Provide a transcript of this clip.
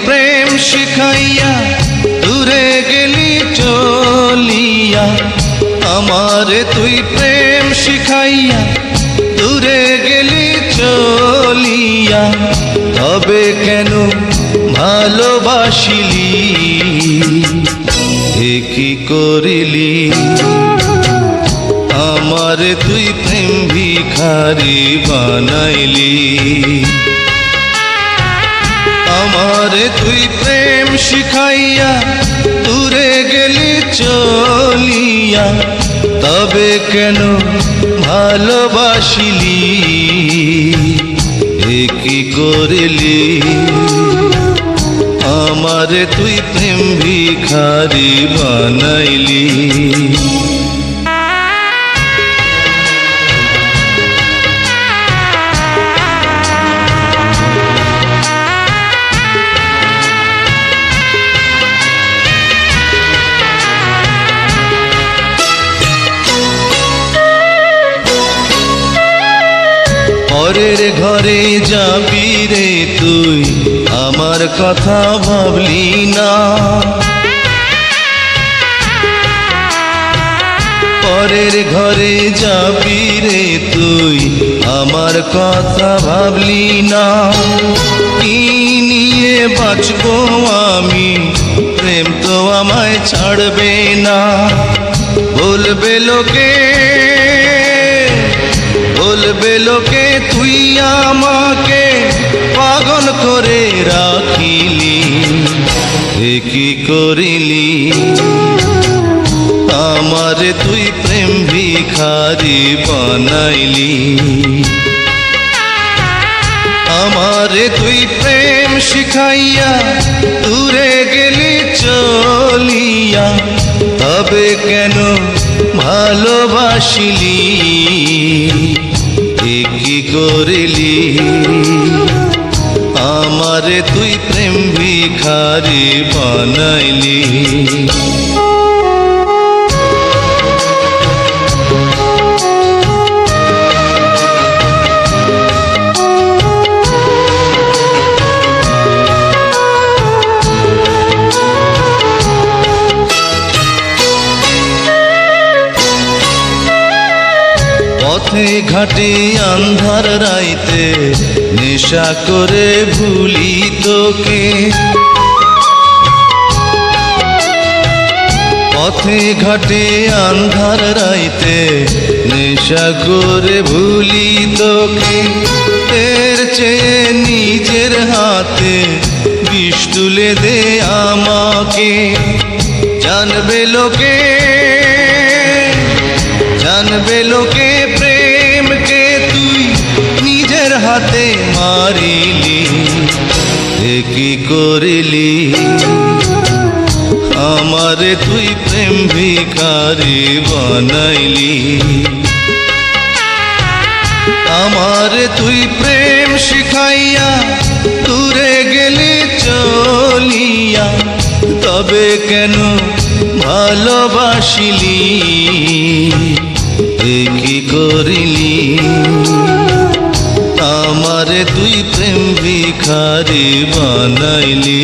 প্রেম শিখাইয়া দূরে গেলি চলিয়া, আমারে তুই প্রেম শিখাইয়া দূরে গেলি চলিয়া, তবে কেন ভালোবাসিলি, এ কি করিলি? আমারে তুই প্রেম ভিখারি বানাইলি, আমারে তুই প্রেম শিখাইয়া দূরে গেলি চলিয়া, তবে কেন ভালোবাসিলি, এ কি করিলি? আমারে তুই প্রেম ভিখারি বানাইলি। পরের ঘরে যাবি রে তুই, আমার কথা ভাবলি না, পরের ঘরে যাবি রে তুই, আমার কথা ভাবলি না। কি নিয়ে বাঁচবো আমি, প্রেম তো আমায় ছাড়বে না। বলবে লোকে, বলবে লোকে তুই আমাকে পাগল করে রাখিলি, এ কি করিলি? আমারে তুই প্রেম ভিখারি বানাইলি, আমারে তুই প্রেম শিখাইয়া দূরে গেলি চলিয়া, তবে কেন ভালোবাসিলি, এ কি করিলি? আমারে তুই প্রেম ভিখারি বানাইলি। পথে ঘাটে আন্ধার রাইতে নেশা করে ভুলি তোকে, পথে ঘাটে আন্ধার রাইতে নেশা করে ভুলি তোকে। এর চেয়ে নিজের হাতে বিষ তুলে দে আমাকে, জানবে লোকে, জানবে লোকে প্রেমকে তুই নিজের হাতে মারিলি, এ কি করিলি? আমারে তুই প্রেম ভিখারি বানাইলি, আমারে তুই প্রেম শিখাইয়া দূরে গেলি চলিয়া, তবে কেন ভালোবাসিলি, এ কি করিলি? আমারে তুই প্রেম ভিখারি বানাইলি।